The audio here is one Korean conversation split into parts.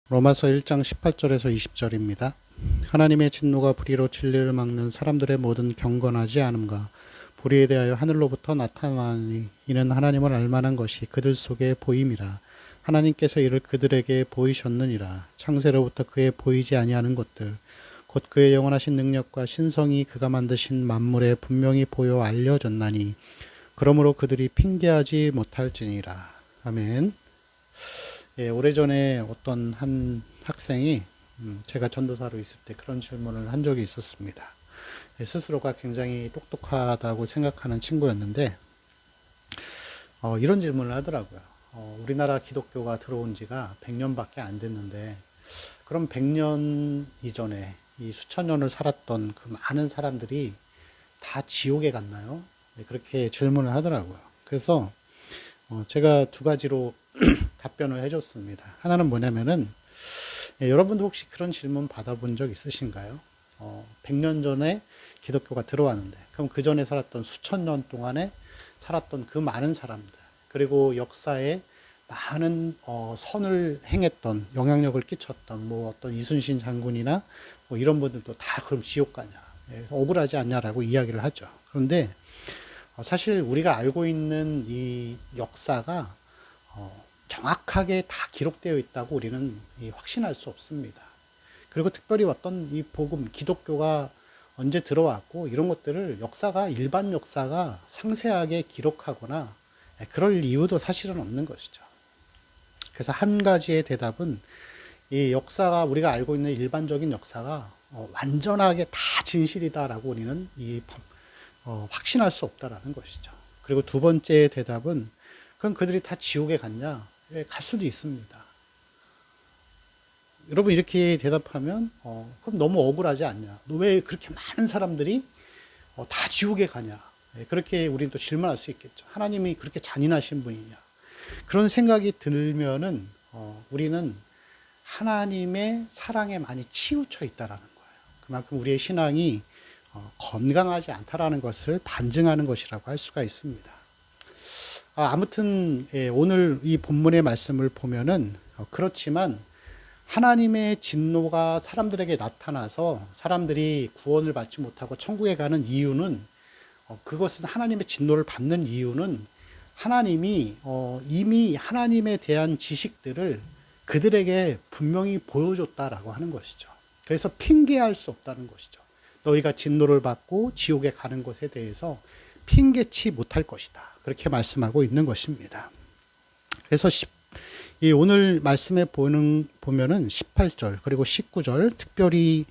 로마서 1장 18절에서 20절입니다. 하나님의 진노가 불의로 진리를 막는 사람들의 모든 경건하지 않음과 불의에 대하여 하늘로부터 나타나니 이는 하나님을 알만한 것이 그들 속에 보임이라. 하나님께서 이를 그들에게 보이셨느니라. 창세로부터 그의 보이지 아니하는 것들 곧 그의 영원하신 능력과 신성이 그가 만드신 만물에 분명히 보여 알려졌나니 그러므로 그들이 핑계하지 못할지니라. 아멘. 예, 오래전에 어떤 한 학생이 제가 전도사로 있을 때 그런 질문을 한 적이 있었습니다. 예, 스스로가 굉장히 똑똑하다고 생각하는 친구였는데 이런 질문을 하더라고요. 우리나라 기독교가 들어온 지가 100년밖에 안 됐는데 그럼 100년 이전에 이 수천 년을 살았던 그 많은 사람들이 다 지옥에 갔나요? 네, 그렇게 질문을 하더라고요. 그래서 제가 두 가지로 답변을 해줬습니다. 하나는 뭐냐면은 여러분도 혹시 그런 질문 받아본 적 있으신가요? 100년 전에 기독교가 들어왔는데 그럼 그 전에 살았던 수천 년 동안에 살았던 그 많은 사람들 그리고 역사에 많은 선을 행했던 영향력을 끼쳤던 뭐 어떤 이순신 장군이나 뭐 이런 분들도 다 그럼 지옥 가냐 억울하지 않냐라고 이야기를 하죠. 그런데 사실 우리가 알고 있는 이 역사가 정확하게 다 기록되어 있다고 우리는 확신할 수 없습니다. 그리고 특별히 어떤 이 복음, 기독교가 언제 들어왔고 이런 것들을 일반 역사가 상세하게 기록하거나 그럴 이유도 사실은 없는 것이죠. 그래서 한 가지의 대답은 이 역사가 우리가 알고 있는 일반적인 역사가 완전하게 다 진실이다라고 우리는 확신할 수 없다라는 것이죠. 그리고 두 번째의 대답은 그럼 그들이 다 지옥에 갔냐? 예, 갈 수도 있습니다. 여러분 이렇게 대답하면 그럼 너무 억울하지 않냐? 왜 그렇게 많은 사람들이 다 지옥에 가냐? 예, 그렇게 우리는 또 질문할 수 있겠죠. 하나님이 그렇게 잔인하신 분이냐? 그런 생각이 들면은 우리는 하나님의 사랑에 많이 치우쳐 있다라는 거예요. 그만큼 우리의 신앙이 건강하지 않다라는 것을 반증하는 것이라고 할 수가 있습니다. 아무튼 오늘 이 본문의 말씀을 보면은 그렇지만 하나님의 진노가 사람들에게 나타나서 사람들이 구원을 받지 못하고 천국에 가는 이유는 그것은 하나님의 진노를 받는 이유는 하나님이 이미 하나님에 대한 지식들을 그들에게 분명히 보여줬다라고 하는 것이죠. 그래서 핑계할 수 없다는 것이죠. 너희가 진노를 받고 지옥에 가는 것에 대해서 핑계치 못할 것이다. 그렇게 말씀하고 있는 것입니다. 그래서 이 오늘 말씀에 보면은 18절 그리고 19절 특별히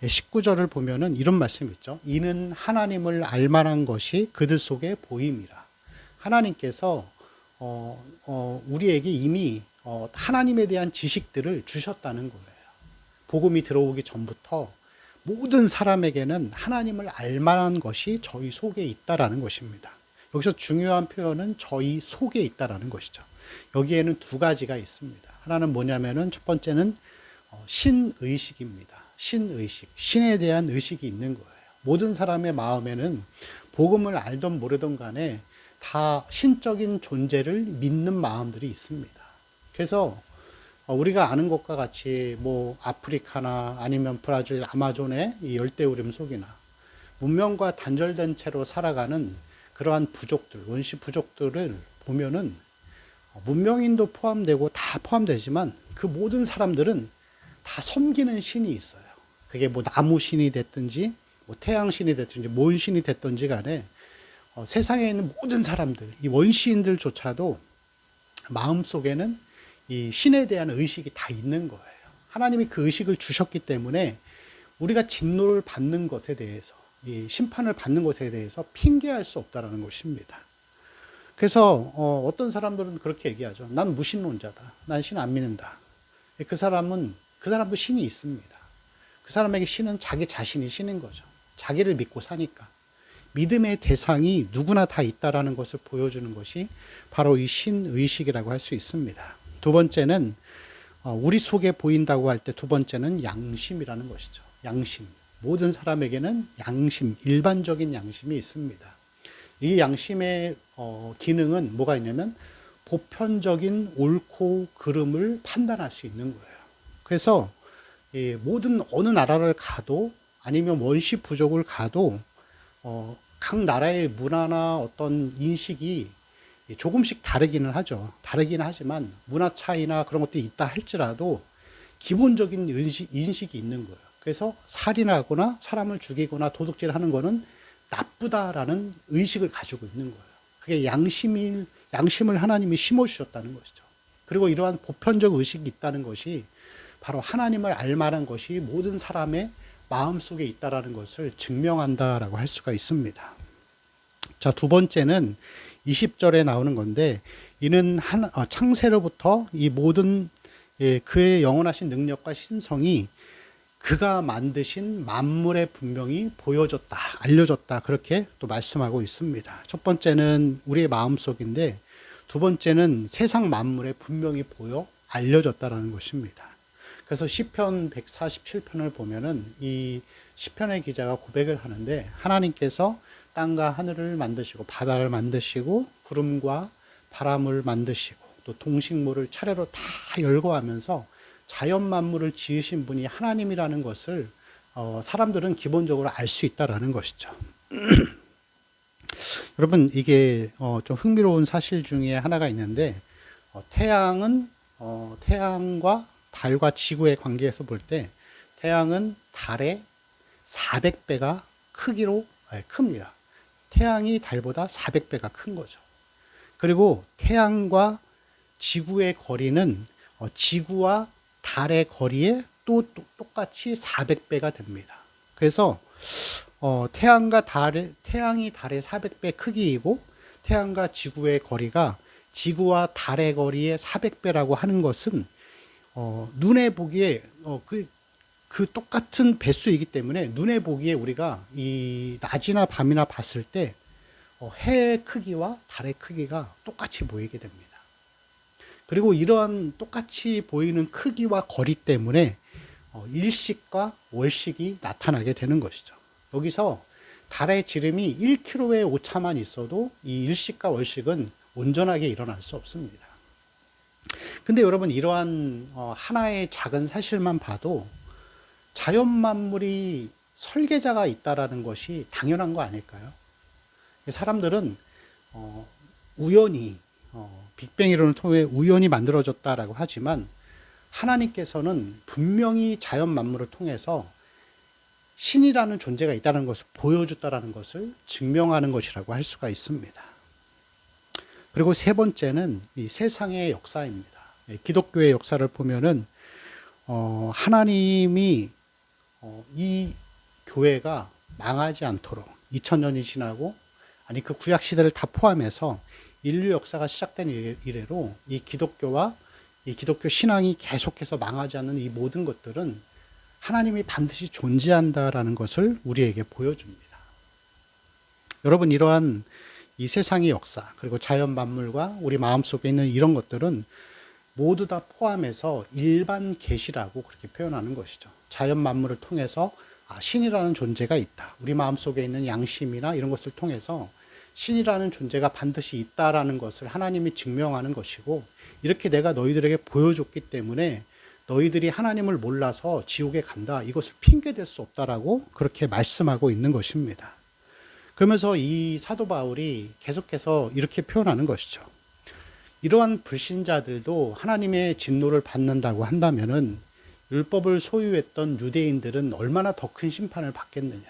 19절을 보면은 이런 말씀이 있죠. 이는 하나님을 알만한 것이 그들 속에 보임이라. 하나님께서 우리에게 이미 하나님에 대한 지식들을 주셨다는 거예요. 복음이 들어오기 전부터 모든 사람에게는 하나님을 알만한 것이 저희 속에 있다라는 것입니다. 여기서 중요한 표현은 저희 속에 있다라는 것이죠. 여기에는 두 가지가 있습니다. 하나는 뭐냐면은 첫 번째는 신의식입니다. 신의식, 신에 대한 의식이 있는 거예요. 모든 사람의 마음에는 복음을 알던 모르던 간에 다 신적인 존재를 믿는 마음들이 있습니다. 그래서 우리가 아는 것과 같이 뭐 아프리카나 아니면 브라질 아마존의 이 열대우림 속이나 문명과 단절된 채로 살아가는 그러한 부족들, 원시 부족들을 보면은 문명인도 포함되고 다 포함되지만 그 모든 사람들은 다 섬기는 신이 있어요. 그게 뭐 나무 신이 됐든지 뭐 태양 신이 됐든지 뭔 신이 됐든지 간에 세상에 있는 모든 사람들, 이 원시인들조차도 마음속에는 이 신에 대한 의식이 다 있는 거예요. 하나님이 그 의식을 주셨기 때문에 우리가 진노를 받는 것에 대해서, 이 심판을 받는 것에 대해서 핑계할 수 없다는 것입니다. 그래서 어떤 사람들은 그렇게 얘기하죠. 난 무신론자다. 난 신 안 믿는다. 그 사람도 신이 있습니다. 그 사람에게 신은 자기 자신이 신인 거죠. 자기를 믿고 사니까. 믿음의 대상이 누구나 다 있다라는 것을 보여주는 것이 바로 이 신의식이라고 할 수 있습니다. 두 번째는 우리 속에 보인다고 할 때 두 번째는 양심이라는 것이죠. 양심. 모든 사람에게는 양심, 일반적인 양심이 있습니다. 이 양심의 기능은 뭐가 있냐면 보편적인 옳고 그름을 판단할 수 있는 거예요. 그래서 모든 어느 나라를 가도 아니면 원시 부족을 가도 각 나라의 문화나 어떤 인식이 조금씩 다르기는 하죠. 다르기는 하지만 문화 차이나 그런 것들이 있다 할지라도 기본적인 인식이 있는 거예요. 그래서 살인하거나 사람을 죽이거나 도둑질을 하는 거는 나쁘다라는 의식을 가지고 있는 거예요. 그게 양심을 하나님이 심어주셨다는 것이죠. 그리고 이러한 보편적 의식이 있다는 것이 바로 하나님을 알만한 것이 모든 사람의 마음속에 있다라는 것을 증명한다라고 할 수가 있습니다. 자, 두 번째는 20절에 나오는 건데, 이는 창세로부터 이 모든 그의 영원하신 능력과 신성이 그가 만드신 만물에 분명히 보여졌다, 알려졌다, 그렇게 또 말씀하고 있습니다. 첫 번째는 우리의 마음속인데, 두 번째는 세상 만물에 분명히 보여 알려졌다라는 것입니다. 그래서 시편 147편을 보면은 이 시편의 기자가 고백을 하는데, 하나님께서 땅과 하늘을 만드시고 바다를 만드시고 구름과 바람을 만드시고 또 동식물을 차례로 다 열거하면서 자연 만물을 지으신 분이 하나님이라는 것을 사람들은 기본적으로 알 수 있다라는 것이죠. 여러분, 이게 좀 흥미로운 사실 중에 하나가 있는데, 태양과 달과 지구의 관계에서 볼 때 태양은 달의 400배가 크기로 큽니다. 태양이 달보다 400배가 큰 거죠. 그리고 태양과 지구의 거리는 지구와 달의 거리에 또 똑같이 400배가 됩니다. 그래서 태양이 달의 400배 크기이고 태양과 지구의 거리가 지구와 달의 거리의 400배라고 하는 것은 눈에 보기에 그 똑같은 배수이기 때문에 눈에 보기에 우리가 이 낮이나 밤이나 봤을 때 해의 크기와 달의 크기가 똑같이 보이게 됩니다. 그리고 이러한 똑같이 보이는 크기와 거리 때문에 일식과 월식이 나타나게 되는 것이죠. 여기서 달의 지름이 1km의 오차만 있어도 이 일식과 월식은 온전하게 일어날 수 없습니다. 근데 여러분, 이러한 하나의 작은 사실만 봐도 자연 만물이 설계자가 있다라는 것이 당연한 거 아닐까요? 사람들은 우연히 빅뱅 이론을 통해 우연히 만들어졌다라고 하지만 하나님께서는 분명히 자연 만물을 통해서 신이라는 존재가 있다는 것을 보여줬다라는 것을 증명하는 것이라고 할 수가 있습니다. 그리고 세 번째는 이 세상의 역사입니다. 기독교의 역사를 보면은 하나님이 이 교회가 망하지 않도록 2000년이 지나고 아니 그 구약 시대를 다 포함해서 인류 역사가 시작된 이래로 이 기독교와 이 기독교 신앙이 계속해서 망하지 않는 이 모든 것들은 하나님이 반드시 존재한다라는 것을 우리에게 보여줍니다. 여러분, 이러한 이 세상의 역사 그리고 자연 만물과 우리 마음속에 있는 이런 것들은 모두 다 포함해서 일반 계시라고 그렇게 표현하는 것이죠. 자연 만물을 통해서 신이라는 존재가 있다. 우리 마음속에 있는 양심이나 이런 것을 통해서 신이라는 존재가 반드시 있다라는 것을 하나님이 증명하는 것이고, 이렇게 내가 너희들에게 보여줬기 때문에 너희들이 하나님을 몰라서 지옥에 간다, 이것을 핑계댈 수 없다라고 그렇게 말씀하고 있는 것입니다. 그러면서 이 사도 바울이 계속해서 이렇게 표현하는 것이죠. 이러한 불신자들도 하나님의 진노를 받는다고 한다면은 율법을 소유했던 유대인들은 얼마나 더 큰 심판을 받겠느냐.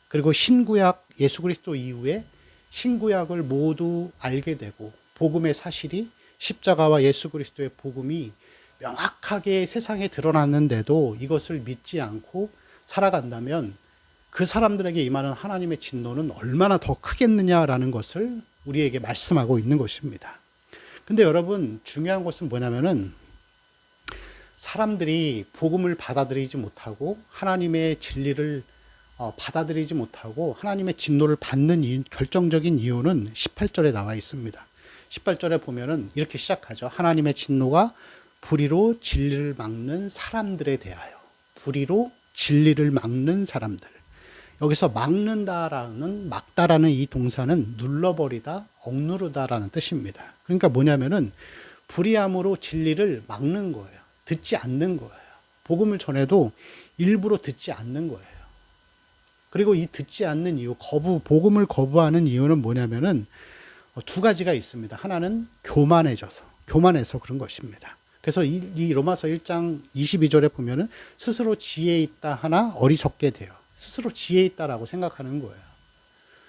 그리고 신구약 예수 그리스도 이후에 신구약을 모두 알게 되고 복음의 사실이 십자가와 예수 그리스도의 복음이 명확하게 세상에 드러났는데도 이것을 믿지 않고 살아간다면 그 사람들에게 임하는 하나님의 진노는 얼마나 더 크겠느냐라는 것을 우리에게 말씀하고 있는 것입니다. 근데 여러분, 중요한 것은 뭐냐면은 사람들이 복음을 받아들이지 못하고 하나님의 진리를 받아들이지 못하고 하나님의 진노를 받는 결정적인 이유는 18절에 나와 있습니다. 18절에 보면은 이렇게 시작하죠. 하나님의 진노가 불의로 진리를 막는 사람들에 대하여. 불의로 진리를 막는 사람들. 여기서 막다라는 이 동사는 눌러버리다, 억누르다라는 뜻입니다. 그러니까 뭐냐면은 불의함으로 진리를 막는 거예요. 듣지 않는 거예요. 복음을 전해도 일부러 듣지 않는 거예요. 그리고 이 듣지 않는 이유, 복음을 거부하는 이유는 뭐냐면은 두 가지가 있습니다. 하나는 교만해서 그런 것입니다. 그래서 이 로마서 1장 22절에 보면은 스스로 지혜 있다 하나 어리석게 돼요. 스스로 지혜 있다라고 생각하는 거예요.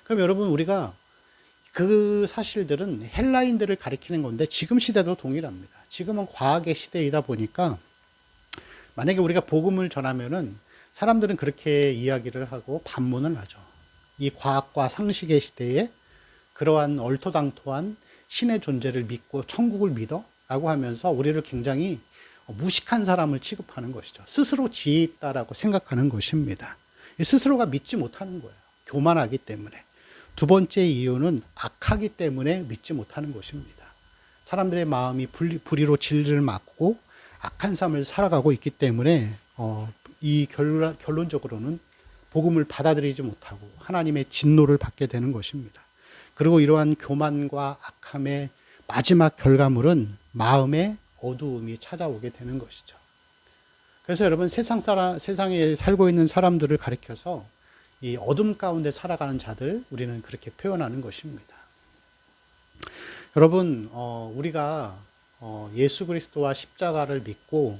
그럼 여러분, 우리가 그 사실들은 헬라인들을 가리키는 건데 지금 시대도 동일합니다. 지금은 과학의 시대이다 보니까 만약에 우리가 복음을 전하면은 사람들은 그렇게 이야기를 하고 반문을 하죠. 이 과학과 상식의 시대에 그러한 얼토당토한 신의 존재를 믿고 천국을 믿어? 라고 하면서 우리를 굉장히 무식한 사람을 취급하는 것이죠. 스스로 지혜 있다라고 생각하는 것입니다. 스스로가 믿지 못하는 거예요. 교만하기 때문에. 두 번째 이유는 악하기 때문에 믿지 못하는 것입니다. 사람들의 마음이 불의로 진리를 막고 악한 삶을 살아가고 있기 때문에 이 결론적으로는 복음을 받아들이지 못하고 하나님의 진노를 받게 되는 것입니다. 그리고 이러한 교만과 악함의 마지막 결과물은 마음의 어두움이 찾아오게 되는 것이죠. 그래서 여러분, 세상에 살고 있는 사람들을 가리켜서 이 어둠 가운데 살아가는 자들, 우리는 그렇게 표현하는 것입니다. 여러분, 우리가 예수 그리스도와 십자가를 믿고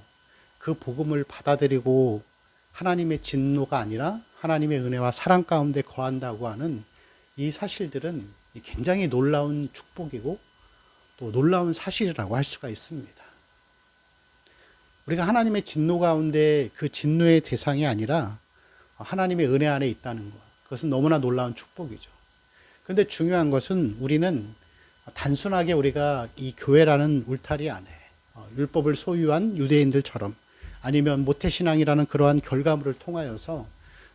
그 복음을 받아들이고 하나님의 진노가 아니라 하나님의 은혜와 사랑 가운데 거한다고 하는 이 사실들은 굉장히 놀라운 축복이고 또 놀라운 사실이라고 할 수가 있습니다. 우리가 하나님의 진노 가운데 그 진노의 대상이 아니라 하나님의 은혜 안에 있다는 것, 그것은 너무나 놀라운 축복이죠. 그런데 중요한 것은 우리는 단순하게 우리가 이 교회라는 울타리 안에 율법을 소유한 유대인들처럼 아니면 모태신앙이라는 그러한 결과물을 통하여서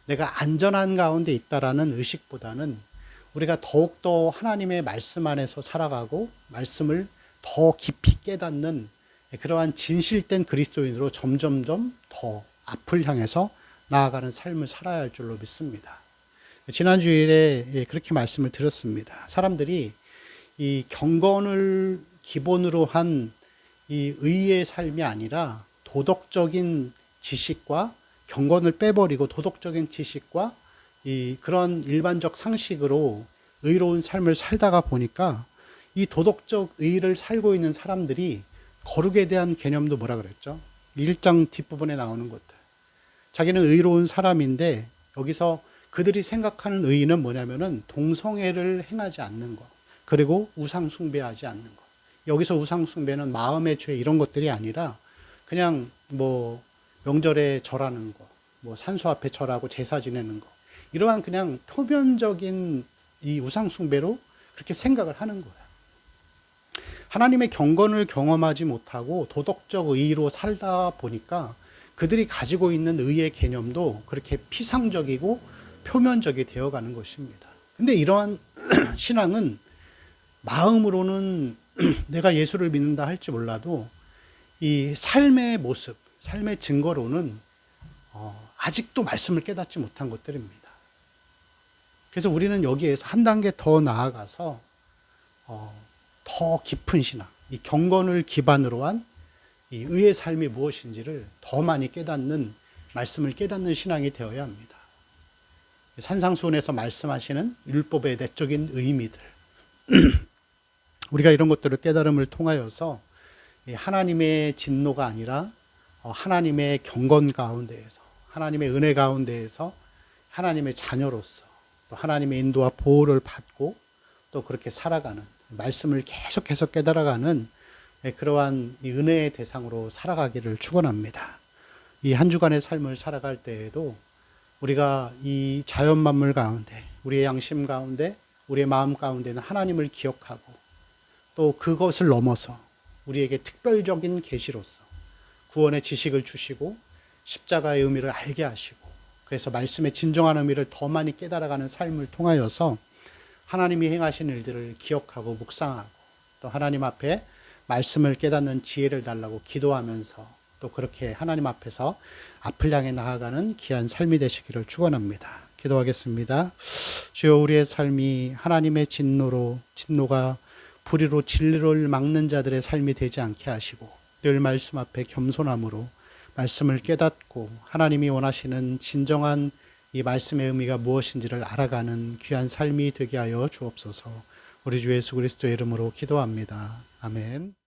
내가 안전한 가운데 있다라는 의식보다는 우리가 더욱더 하나님의 말씀 안에서 살아가고 말씀을 더 깊이 깨닫는 그러한 진실된 그리스도인으로 점점점 더 앞을 향해서 나아가는 삶을 살아야 할 줄로 믿습니다. 지난 주일에 그렇게 말씀을 드렸습니다. 사람들이 이 경건을 기본으로 한 이 의의 삶이 아니라 도덕적인 지식과 경건을 빼버리고 도덕적인 지식과 이 그런 일반적 상식으로 의로운 삶을 살다가 보니까 이 도덕적 의를 살고 있는 사람들이 거룩에 대한 개념도 뭐라 그랬죠? 1장 뒷부분에 나오는 것들. 자기는 의로운 사람인데 여기서 그들이 생각하는 의는 뭐냐면은 동성애를 행하지 않는 것, 그리고 우상 숭배하지 않는 것. 여기서 우상 숭배는 마음의 죄 이런 것들이 아니라 그냥 뭐 명절에 절하는 것, 뭐 산소 앞에 절하고 제사 지내는 것, 이러한 그냥 표면적인 이 우상 숭배로 그렇게 생각을 하는 거예요. 하나님의 경건을 경험하지 못하고 도덕적 의로 살다 보니까 그들이 가지고 있는 의의 개념도 그렇게 피상적이고 표면적이 되어가는 것입니다. 근데 이러한 신앙은 마음으로는 내가 예수를 믿는다 할지 몰라도 이 삶의 모습, 삶의 증거로는 아직도 말씀을 깨닫지 못한 것들입니다. 그래서 우리는 여기에서 한 단계 더 나아가서 더 깊은 신앙, 이 경건을 기반으로 한 이 의의 삶이 무엇인지를 더 많이 깨닫는, 말씀을 깨닫는 신앙이 되어야 합니다. 산상수훈에서 말씀하시는 율법의 내적인 의미들, 우리가 이런 것들을 깨달음을 통하여서 하나님의 진노가 아니라 하나님의 경건 가운데에서, 하나님의 은혜 가운데에서 하나님의 자녀로서 또 하나님의 인도와 보호를 받고 또 그렇게 살아가는, 말씀을 계속해서 깨달아가는 그러한 이 은혜의 대상으로 살아가기를 축원합니다. 이 한 주간의 삶을 살아갈 때에도 우리가 이 자연 만물 가운데, 우리의 양심 가운데, 우리의 마음 가운데는 하나님을 기억하고 또 그것을 넘어서 우리에게 특별적인 계시로서 구원의 지식을 주시고 십자가의 의미를 알게 하시고 그래서 말씀의 진정한 의미를 더 많이 깨달아가는 삶을 통하여서 하나님이 행하신 일들을 기억하고 묵상하고 또 하나님 앞에 말씀을 깨닫는 지혜를 달라고 기도하면서 또 그렇게 하나님 앞에서 앞을 향해 나아가는 귀한 삶이 되시기를 축원합니다. 기도하겠습니다. 주여, 우리의 삶이 하나님의 진노가 불의로 진리를 막는 자들의 삶이 되지 않게 하시고 늘 말씀 앞에 겸손함으로 말씀을 깨닫고 하나님이 원하시는 진정한 이 말씀의 의미가 무엇인지를 알아가는 귀한 삶이 되게 하여 주옵소서. 우리 주 예수 그리스도의 이름으로 기도합니다. 아멘.